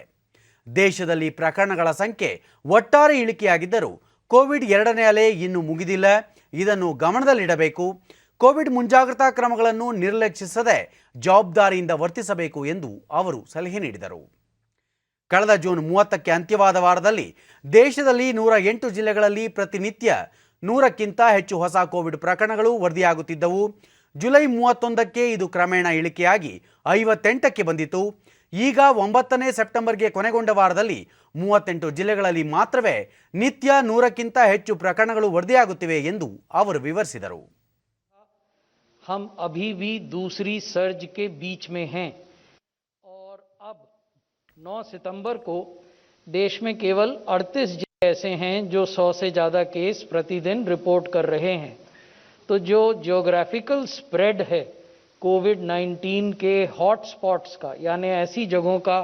ದೇಶದಲ್ಲಿ ಪ್ರಕರಣಗಳ ಸಂಖ್ಯೆ ಒಟ್ಟಾರೆ ಇಳಿಕೆಯಾಗಿದ್ದರೂ ಕೋವಿಡ್ ಎರಡನೇ ಅಲೆ ಇನ್ನೂ ಮುಗಿದಿಲ್ಲ. ಇದನ್ನು ಗಮನದಲ್ಲಿಡಬೇಕು. ಕೋವಿಡ್ ಮುಂಜಾಗ್ರತಾ ಕ್ರಮಗಳನ್ನು ನಿರ್ಲಕ್ಷಿಸದೆ ಜವಾಬ್ದಾರಿಯಿಂದ ವರ್ತಿಸಬೇಕು ಎಂದು ಅವರು ಸಲಹೆ ನೀಡಿದರು. ಕಳೆದ ಜೂನ್ 30ಕ್ಕೆ ಅಂತ್ಯವಾದ ವಾರದಲ್ಲಿ ದೇಶದಲ್ಲಿ 108 ಜಿಲ್ಲೆಗಳಲ್ಲಿ ಪ್ರತಿನಿತ್ಯ 100ಕ್ಕಿಂತ ಹೆಚ್ಚು ಹೊಸ ಕೋವಿಡ್ ಪ್ರಕರಣಗಳು ವರದಿಯಾಗುತ್ತಿದ್ದವು. ಜುಲೈ 31ಕ್ಕೆ ಇದು ಕ್ರಮೇಣ ಇಳಿಕೆಯಾಗಿ 58ಕ್ಕೆ ಬಂದಿತು. ಈಗ 9ನೇ ಸೆಪ್ಟೆಂಬರ್ಗೆ ಕೊನೆಗೊಂಡ ವಾರದಲ್ಲಿ 38 ಜಿಲ್ಲೆಗಳಲ್ಲಿ ಮಾತ್ರವೇ ನಿತ್ಯ 100ಕ್ಕಿಂತ ಹೆಚ್ಚು ಪ್ರಕರಣಗಳು ವರದಿಯಾಗುತ್ತಿವೆ ಎಂದು ಅವರು ವಿವರಿಸಿದರು. हम अभी भी दूसरी सर्ज के बीच में हैं और अब 9 सितंबर को देश में केवल 38 जिले ऐसे हैं जो 100 से ज़्यादा केस प्रतिदिन रिपोर्ट कर रहे हैं. तो जो जियोग्राफिकल स्प्रेड है कोविड-19 के हॉट स्पॉट्स का, यानी ऐसी जगहों का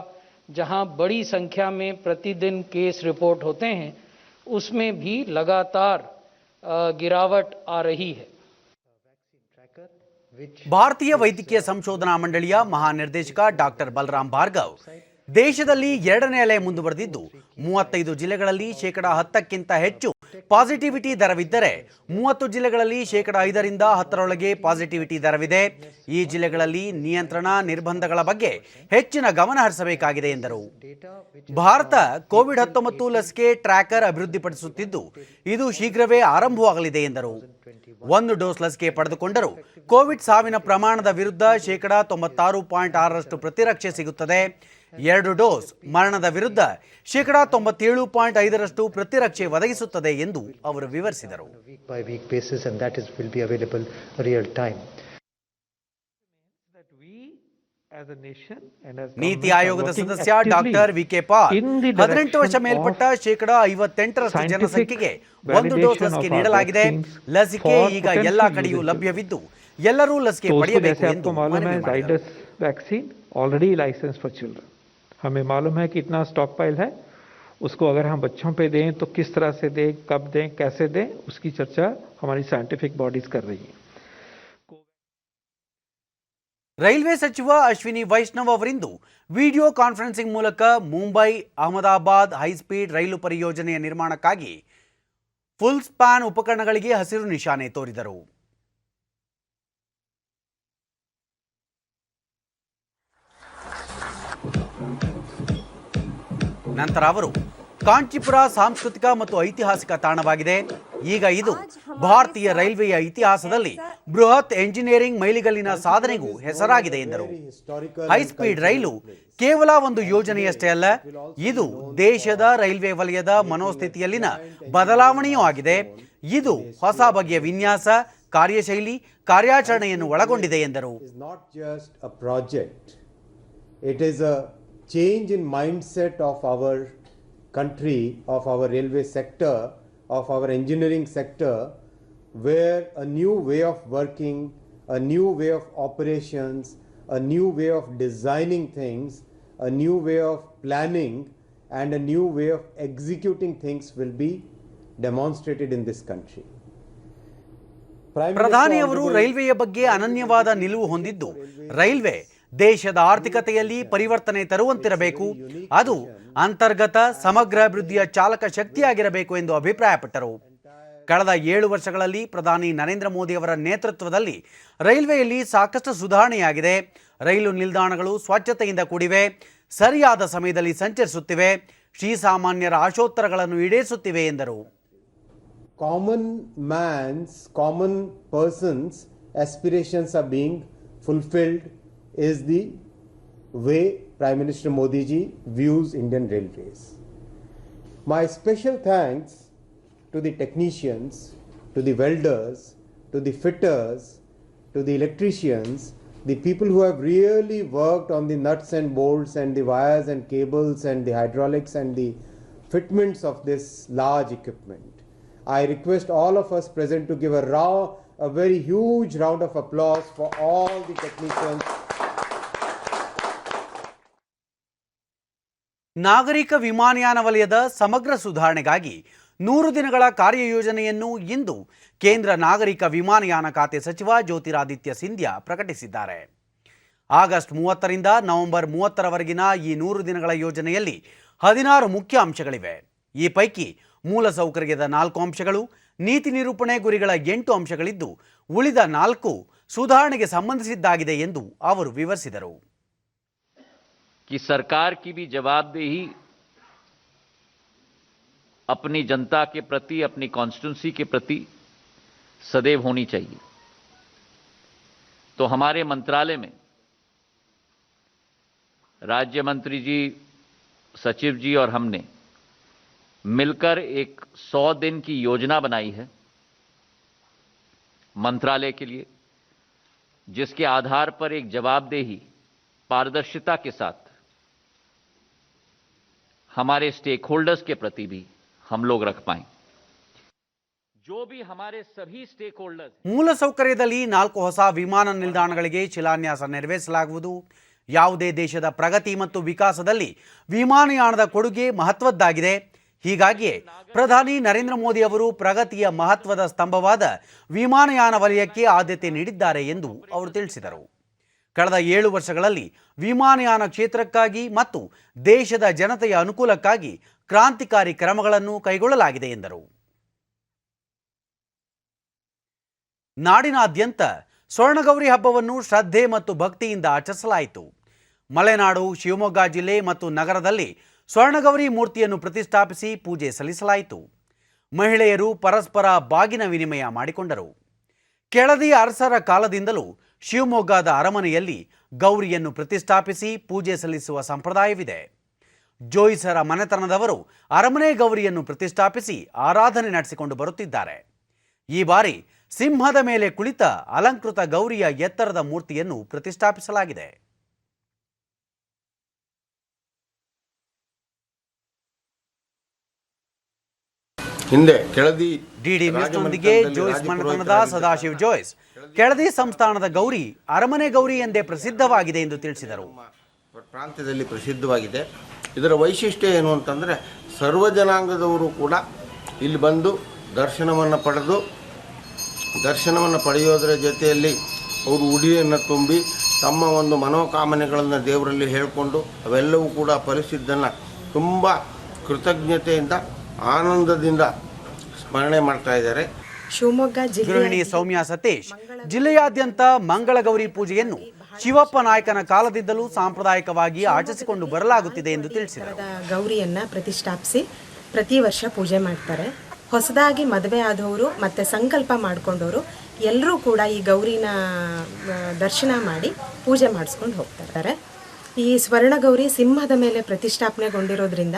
जहां बड़ी संख्या में प्रतिदिन केस रिपोर्ट होते हैं, उसमें भी लगातार गिरावट आ रही है. ಭಾರತೀಯ ವೈದ್ಯಕೀಯ ಸಂಶೋಧನಾ ಮಂಡಳಿಯ ಮಹಾನಿರ್ದೇಶಕ ಡಾಕ್ಟರ್ ಬಲರಾಮ್ ಭಾರ್ಗವ್ ದೇಶದಲ್ಲಿ ಎರಡನೇ ಅಲೆ ಮುಂದುವರೆದಿದ್ದು 35 ಜಿಲ್ಲೆಗಳಲ್ಲಿ 10%ಕ್ಕಿಂತ ಹೆಚ್ಚು ಪಾಸಿಟಿವಿಟಿ ದರವಿದ್ದರೆ 30 ಜಿಲ್ಲೆಗಳಲ್ಲಿ 5% 10% ಪಾಸಿಟಿವಿಟಿ ದರವಿದೆ. ಈ ಜಿಲ್ಲೆಗಳಲ್ಲಿ ನಿಯಂತ್ರಣ ನಿರ್ಬಂಧಗಳ ಬಗ್ಗೆ ಹೆಚ್ಚಿನ ಗಮನ ಹರಿಸಬೇಕಾಗಿದೆ ಎಂದರು. ಭಾರತ ಕೋವಿಡ್-19 ಲಸಿಕೆ ಟ್ರ್ಯಾಕರ್ ಅಭಿವೃದ್ಧಿಪಡಿಸುತ್ತಿದ್ದು ಇದು ಶೀಘ್ರವೇ ಆರಂಭವಾಗಲಿದೆ ಎಂದರು. 1 ಡೋಸ್ ಲಸಿಕೆ ಪಡೆದುಕೊಂಡರೂ ಕೋವಿಡ್ ಸಾವಿನ ಪ್ರಮಾಣದ ವಿರುದ್ಧ 96.6% ಪ್ರತಿರಕ್ಷೆ ಸಿಗುತ್ತದೆ. 2 ಡೋಸ್ ಮರಣದ ವಿರುದ್ಧ 97.5% ಪ್ರತಿರಕ್ಷೆ ಒದಗಿಸುತ್ತದೆ ಎಂದು ಅವರು ವಿವರಿಸಿದರು. ನೀತಿ ಆಯೋಗದ ಸದಸ್ಯ ಡಾಕ್ಟರ್ ವಿ.ಕೆ. ಪಾಲ್ 18 ವರ್ಷ ಮೇಲ್ಪಟ್ಟ 58% ಜನಸಂಖ್ಯೆಗೆ 1 ಡೋಸ್ ಲಸಿಕೆ ನೀಡಲಾಗಿದೆ. ಲಸಿಕೆ ಈಗ ಎಲ್ಲಾ ಕಡೆಯೂ ಲಭ್ಯವಿದ್ದು ಎಲ್ಲರೂ ಲಸಿಕೆ ಪಡೆಯಬೇಕು ಎಂದು ಮನವಿ ಮಾಡಿದರು. ऑलरेडी लाइसेंस फॉर चिल्ड्रन, हमें मालूम है कि इतना स्टॉक पाइल है, उसको अगर हम बच्चों पे दें तो किस तरह से दें, कब दें, कैसे दें, उसकी चर्चा हमारी साइंटिफिक बॉडीज कर रही है. ರೈಲ್ವೆ ಸಚಿವ ಅಶ್ವಿನಿ ವೈಷ್ಣವ್ ಅವರಿಂದು ವಿಡಿಯೋ ಕಾನ್ಫರೆನ್ಸಿಂಗ್ ಮೂಲಕ ಮುಂಬೈ ಅಹಮದಾಬಾದ್ ಹೈಸ್ಪೀಡ್ ರೈಲು ಪರಿಯೋಜನೆಯ ನಿರ್ಮಾಣಕ್ಕಾಗಿ ಫುಲ್ ಸ್ಪ್ಯಾನ್ ಉಪಕರಣಗಳಿಗೆ ಹಸಿರು ನಿಶಾನೆ ತೋರಿದರು. ನಂತರ ಅವರು ಕಾಂಚೀಪುರ ಸಾಂಸ್ಕೃತಿಕ ಮತ್ತು ಐತಿಹಾಸಿಕ ತಾಣವಾಗಿದೆ. ಈಗ ಇದು ಭಾರತೀಯ ರೈಲ್ವೆಯ ಇತಿಹಾಸದಲ್ಲಿ ಬೃಹತ್ ಎಂಜಿನಿಯರಿಂಗ್ ಮೈಲಿಗಲ್ಲಿನ ಸಾಧನೆಗೂ ಹೆಸರಾಗಿದೆ ಎಂದರು. ಹೈಸ್ಪೀಡ್ ರೈಲು ಕೇವಲ ಒಂದು ಯೋಜನೆಯಷ್ಟೇ ಅಲ್ಲ, ಇದು ದೇಶದ ರೈಲ್ವೆ ವಲಯದ ಮನೋಸ್ಥಿತಿಯಲ್ಲಿನ ಬದಲಾವಣೆಯೂ ಆಗಿದೆ. ಇದು ಹೊಸ ಬಗೆಯ ವಿನ್ಯಾಸ, ಕಾರ್ಯಶೈಲಿ, ಕಾರ್ಯಾಚರಣೆಯನ್ನು ಒಳಗೊಂಡಿದೆ ಎಂದರು. Change in mindset of our country, of our railway sector, of our engineering sector, where a new way of working, a new way of operations, a new way of designing things, a new way of planning and a new way of executing things will be demonstrated in this country. ಪ್ರಧಾನಿ ಅವರು ರೈಲ್ವೆಯ ಬಗ್ಗೆ ಅನನ್ಯವಾದ ನಿಲುವು ಹೊಂದಿದ್ದು railway ದೇಶದ ಆರ್ಥಿಕತೆಯಲ್ಲಿ ಪರಿವರ್ತನೆ ತರುವಂತಿರಬೇಕು, ಅದು ಅಂತರ್ಗತ ಸಮಗ್ರ ಅಭಿವೃದ್ಧಿಯ ಚಾಲಕ ಶಕ್ತಿಯಾಗಿರಬೇಕು ಎಂದು ಅಭಿಪ್ರಾಯಪಟ್ಟರು. ಕಳೆದ 7 ವರ್ಷಗಳಲ್ಲಿ ಪ್ರಧಾನಿ ನರೇಂದ್ರ ಮೋದಿ ಅವರ ನೇತೃತ್ವದಲ್ಲಿ ರೈಲ್ವೆಯಲ್ಲಿ ಸಾಕಷ್ಟು ಸುಧಾರಣೆಯಾಗಿದೆ. ರೈಲು ನಿಲ್ದಾಣಗಳು ಸ್ವಚ್ಛತೆಯಿಂದ ಕೂಡಿವೆ, ಸರಿಯಾದ ಸಮಯದಲ್ಲಿ ಸಂಚರಿಸುತ್ತಿವೆ, ಶ್ರೀಸಾಮಾನ್ಯರ ಆಶೋತ್ತರಗಳನ್ನು ಈಡೇರಿಸುತ್ತಿವೆ ಎಂದರು. Common person's aspirations are being fulfilled is the way Prime Minister Modi ji views Indian Railways. My special thanks to the technicians, to the welders, to the fitters, to the electricians, the people who have really worked on the nuts and bolts and the wires and cables and the hydraulics and the fitments of this large equipment. I request all of us present to give a very huge round of applause for all the technicians. ನಾಗರಿಕ ವಿಮಾನಯಾನ ವಲಯದ ಸಮಗ್ರ ಸುಧಾರಣೆಗಾಗಿ 100 ದಿನಗಳ ಕಾರ್ಯಯೋಜನೆಯನ್ನು ಇಂದು ಕೇಂದ್ರ ನಾಗರಿಕ ವಿಮಾನಯಾನ ಖಾತೆ ಸಚಿವ ಜ್ಯೋತಿರಾದಿತ್ಯ ಸಿಂಧ್ಯಾ ಪ್ರಕಟಿಸಿದ್ದಾರೆ. ಆಗಸ್ಟ್ 30ರಿಂದ ನವೆಂಬರ್ 30ರವರೆಗಿನ ಈ 100 ದಿನಗಳ ಯೋಜನೆಯಲ್ಲಿ 16 ಮುಖ್ಯ ಅಂಶಗಳಿವೆ. ಈ ಪೈಕಿ ಮೂಲಸೌಕರ್ಯದ 4 ಅಂಶಗಳು, ನೀತಿ ನಿರೂಪಣೆ ಗುರಿಗಳ 8 ಅಂಶಗಳಿದ್ದು ಉಳಿದ 4 ಸುಧಾರಣೆಗೆ ಸಂಬಂಧಿಸಿದ್ದಾಗಿದೆ ಎಂದು ಅವರು ವಿವರಿಸಿದರು. कि सरकार की भी जवाबदेही अपनी जनता के प्रति, अपनी कॉन्स्टिट्यूंसी के प्रति सदैव होनी चाहिए. तो हमारे मंत्रालय में राज्य मंत्री जी, सचिव जी और हमने मिलकर एक 100 दिन की योजना बनाई है मंत्रालय के लिए, जिसके आधार पर एक जवाबदेही, पारदर्शिता के साथ हमारे स्टेक होल्डर्स के प्रति भी हम लोग रख पाएं. जो भी हमारे सभी स्टेक होल्डर्स ಮೂಲಸೌಕರ್ಯದಲ್ಲಿ 4 ಹೊಸ ವಿಮಾನ ನಿಲ್ದಾಣಗಳಿಗೆ ಶಿಲಾನ್ಯಾಸ ನೆರವೇರಿಸಲಾಗುವುದು. ಯಾವುದೇ ದೇಶದ ಪ್ರಗತಿ ಮತ್ತು ವಿಕಾಸದಲ್ಲಿ ವಿಮಾನಯಾನದ ಕೊಡುಗೆ ಮಹತ್ವದ್ದಾಗಿದೆ. ಹೀಗಾಗಿಯೇ ಪ್ರಧಾನಿ ನರೇಂದ್ರ ಮೋದಿ ಅವರು ಪ್ರಗತಿಯ ಮಹತ್ವದ ಸ್ತಂಭವಾದ ವಿಮಾನಯಾನ ವಲಯಕ್ಕೆ ಆದ್ಯತೆ ನೀಡಿದ್ದಾರೆ ಎಂದು ಅವರು ತಿಳಿಸಿದರು. ಕಳೆದ 7 ವರ್ಷಗಳಲ್ಲಿ ವಿಮಾನಯಾನ ಕ್ಷೇತ್ರಕ್ಕಾಗಿ ಮತ್ತು ದೇಶದ ಜನತೆಯ ಅನುಕೂಲಕ್ಕಾಗಿ ಕ್ರಾಂತಿಕಾರಿ ಕ್ರಮಗಳನ್ನು ಕೈಗೊಳ್ಳಲಾಗಿದೆ ಎಂದರು. ನಾಡಿನಾದ್ಯಂತ ಸ್ವರ್ಣಗೌರಿ ಹಬ್ಬವನ್ನು ಶ್ರದ್ಧೆ ಮತ್ತು ಭಕ್ತಿಯಿಂದ ಆಚರಿಸಲಾಯಿತು. ಮಲೆನಾಡು, ಶಿವಮೊಗ್ಗ ಜಿಲ್ಲೆ ಮತ್ತು ನಗರದಲ್ಲಿ ಸ್ವರ್ಣಗೌರಿ ಮೂರ್ತಿಯನ್ನು ಪ್ರತಿಷ್ಠಾಪಿಸಿ ಪೂಜೆ ಸಲ್ಲಿಸಲಾಯಿತು. ಮಹಿಳೆಯರು ಪರಸ್ಪರ ಬಾಗಿನ ವಿನಿಮಯ ಮಾಡಿಕೊಂಡರು. ಕೆಳದಿ ಅರಸರ ಕಾಲದಿಂದಲೂ ಶಿವಮೊಗ್ಗದ ಅರಮನೆಯಲ್ಲಿ ಗೌರಿಯನ್ನು ಪ್ರತಿಷ್ಠಾಪಿಸಿ ಪೂಜೆ ಸಲ್ಲಿಸುವ ಸಂಪ್ರದಾಯವಿದೆ. ಜೋಯಿಸರ ಮನೆತನದವರು ಅರಮನೆ ಗೌರಿಯನ್ನು ಪ್ರತಿಷ್ಠಾಪಿಸಿ ಆರಾಧನೆ ನಡೆಸಿಕೊಂಡು ಬರುತ್ತಿದ್ದಾರೆ. ಈ ಬಾರಿ ಸಿಂಹದ ಮೇಲೆ ಕುಳಿತ ಅಲಂಕೃತ ಗೌರಿಯ ಎತ್ತರದ ಮೂರ್ತಿಯನ್ನು ಪ್ರತಿಷ್ಠಾಪಿಸಲಾಗಿದೆ. ಹಿಂದೆ ಕೆಳದಿ ಡಿಡಿ ನ್ಯೂಸ್ನೊಂದಿಗೆ ಜೋಯಿಸ್ ಮನೆತನದ ಸದಾಶಿವ್ ಜೋಯಿಸ್, ಕೆಳದಿ ಸಂಸ್ಥಾನದ ಗೌರಿ ಅರಮನೆ ಗೌರಿ ಎಂದೇ ಪ್ರಸಿದ್ಧವಾಗಿದೆ ಎಂದು ತಿಳಿಸಿದರು. ಪ್ರಾಂತ್ಯದಲ್ಲಿ ಪ್ರಸಿದ್ಧವಾಗಿದೆ. ಇದರ ವೈಶಿಷ್ಟ್ಯ ಏನು ಅಂತಂದರೆ, ಸರ್ವ ಜನಾಂಗದವರು ಕೂಡ ಇಲ್ಲಿ ಬಂದು ದರ್ಶನವನ್ನು ಪಡೆಯೋದರ ಜೊತೆಯಲ್ಲಿ ಅವರು ಉಡಿಯನ್ನು ತುಂಬಿ ತಮ್ಮ ಒಂದು ಮನೋಕಾಮನೆಗಳನ್ನು ದೇವರಲ್ಲಿ ಹೇಳಿಕೊಂಡು ಅವೆಲ್ಲವೂ ಕೂಡ ಫಲಿಸಿದ್ದನ್ನು ತುಂಬ ಕೃತಜ್ಞತೆಯಿಂದ, ಆನಂದದಿಂದ ಸ್ಮರಣೆ ಮಾಡ್ತಾ ಇದ್ದಾರೆ. ಶಿವಮೊಗ್ಗ ಗೃಹಿಣಿ ಸೌಮ್ಯ ಸತೀಶ್, ಜಿಲ್ಲೆಯಾದ್ಯಂತ ಮಂಗಳಗೌರಿ ಪೂಜೆಯನ್ನು ಶಿವಪ್ಪ ನಾಯಕನ ಕಾಲದಿಂದಲೂ ಸಾಂಪ್ರದಾಯಿಕವಾಗಿ ಆಚರಿಸಿಕೊಂಡು ಬರಲಾಗುತ್ತಿದೆ ಎಂದು ತಿಳಿಸಿದರು. ಗೌರಿಯನ್ನ ಪ್ರತಿಷ್ಠಾಪಿಸಿ ಪ್ರತಿ ವರ್ಷ ಪೂಜೆ ಮಾಡ್ತಾರೆ. ಹೊಸದಾಗಿ ಮದುವೆ ಆದವರು ಮತ್ತೆ ಸಂಕಲ್ಪ ಮಾಡಿಕೊಂಡವರು ಎಲ್ಲರೂ ಕೂಡ ಈ ಗೌರಿನ ದರ್ಶನ ಮಾಡಿ ಪೂಜೆ ಮಾಡಿಸ್ಕೊಂಡು ಹೋಗ್ತಾರೆ. ಈ ಸ್ವರ್ಣಗೌರಿ ಸಿಂಹದ ಮೇಲೆ ಪ್ರತಿಷ್ಠಾಪನೆಗೊಂಡಿರೋದ್ರಿಂದ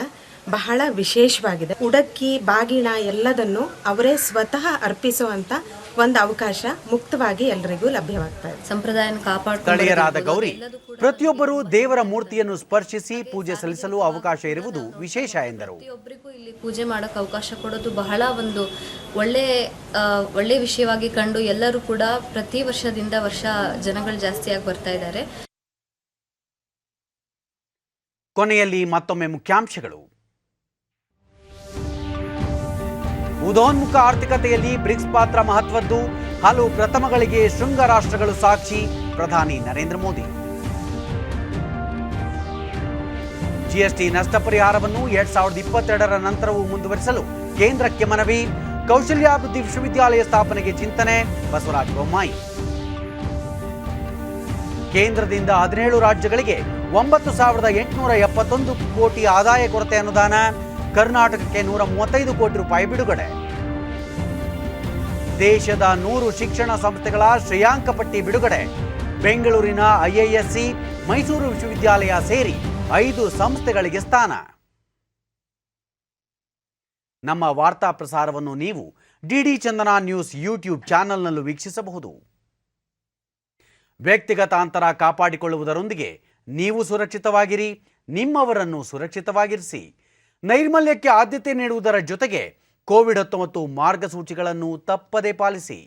ಬಹಳ ವಿಶೇಷವಾಗಿದೆ. ಉಡಕ್ಕಿ, ಬಾಗಿಣ ಎಲ್ಲದನ್ನು ಅವರೇ ಸ್ವತಃ ಅರ್ಪಿಸುವಂತ ಒಂದು ಅವಕಾಶ ಮುಕ್ತವಾಗಿ ಎಲ್ಲರಿಗೂ ಲಭ್ಯವಾಗ್ತಾ ಇದೆ. ಸಂಪ್ರದಾಯ ಸ್ಥಳೀಯರಾದ ಗೌರಿ ಪ್ರತಿಯೊಬ್ಬರು ದೇವರ ಮೂರ್ತಿಯನ್ನು ಸ್ಪರ್ಶಿಸಿ ಪೂಜೆ ಸಲ್ಲಿಸಲು ಅವಕಾಶ ಇರುವುದು ವಿಶೇಷ ಎಂದರು. ಪ್ರತಿಯೊಬ್ಬರಿಗೂ ಇಲ್ಲಿ ಪೂಜೆ ಮಾಡೋಕೆ ಅವಕಾಶ ಕೊಡೋದು ಬಹಳ ಒಂದು ಒಳ್ಳೆ ವಿಷಯವಾಗಿ ಕಂಡು ಎಲ್ಲರೂ ಕೂಡ ಪ್ರತಿ ವರ್ಷದಿಂದ ವರ್ಷ ಜನಗಳು ಜಾಸ್ತಿಯಾಗಿ ಬರ್ತಾ ಇದ್ದಾರೆ. ಕೊನೆಯಲ್ಲಿ ಮತ್ತೊಮ್ಮೆ ಮುಖ್ಯಾಂಶಗಳು. ಉದಯೋನ್ಮುಖ ಆರ್ಥಿಕತೆಯಲ್ಲಿ ಬ್ರಿಕ್ಸ್ ಪಾತ್ರ ಮಹತ್ವದ್ದು, ಹಲವು ಪ್ರಥಮಗಳಿಗೆ ಶೃಂಗ ರಾಷ್ಟ್ರಗಳು ಸಾಕ್ಷಿ, ಪ್ರಧಾನಿ ನರೇಂದ್ರ ಮೋದಿ. ಜಿಎಸ್ಟಿ ನಷ್ಟ ಪರಿಹಾರವನ್ನು 2022ರ ನಂತರವೂ ಮುಂದುವರಿಸಲು ಕೇಂದ್ರಕ್ಕೆ ಮನವಿ, ಕೌಶಲ್ಯಾಭಿವೃದ್ಧಿ ವಿಶ್ವವಿದ್ಯಾಲಯ ಸ್ಥಾಪನೆಗೆ ಚಿಂತನೆ, ಬಸವರಾಜ ಬೊಮ್ಮಾಯಿ. ಕೇಂದ್ರದಿಂದ 17 ರಾಜ್ಯಗಳಿಗೆ 9,871 ಕೋಟಿ ಆದಾಯ ಕೊರತೆ ಅನುದಾನ, ಕರ್ನಾಟಕಕ್ಕೆ 135 ಕೋಟಿ ರೂಪಾಯಿ ಬಿಡುಗಡೆ. ದೇಶದ 100 ಶಿಕ್ಷಣ ಸಂಸ್ಥೆಗಳ ಶ್ರೇಯಾಂಕ ಪಟ್ಟಿ ಬಿಡುಗಡೆ, ಬೆಂಗಳೂರಿನ ಐಐಎಸ್ಸಿ, ಮೈಸೂರು ವಿಶ್ವವಿದ್ಯಾಲಯ ಸೇರಿ 5 ಸಂಸ್ಥೆಗಳಿಗೆ ಸ್ಥಾನ. ನಮ್ಮ ವಾರ್ತಾ ಪ್ರಸಾರವನ್ನು ನೀವು ಡಿಡಿ ಚಂದನ ನ್ಯೂಸ್ ಯೂಟ್ಯೂಬ್ ಚಾನೆಲ್ನಲ್ಲೂ ವೀಕ್ಷಿಸಬಹುದು. ವ್ಯಕ್ತಿಗತ ಅಂತರ ಕಾಪಾಡಿಕೊಳ್ಳುವುದರೊಂದಿಗೆ ನೀವು ಸುರಕ್ಷಿತವಾಗಿರಿ, ನಿಮ್ಮವರನ್ನು ಸುರಕ್ಷಿತವಾಗಿರಿಸಿ. ನೈರ್ಮಲ್ಯಕ್ಕೆ ಆದ್ಯತೆ ನೀಡುವುದರ ಜೊತೆಗೆ ಕೋವಿಡ್-19 ಮಾರ್ಗಸೂಚಿಗಳನ್ನು ತಪ್ಪದೇ ಪಾಲಿಸಿ.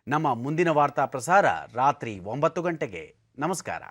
ನಮ್ಮ ಮುಂದಿನ ವಾರ್ತಾ ಪ್ರಸಾರ ರಾತ್ರಿ 9 ಗಂಟೆಗೆ. ನಮಸ್ಕಾರ.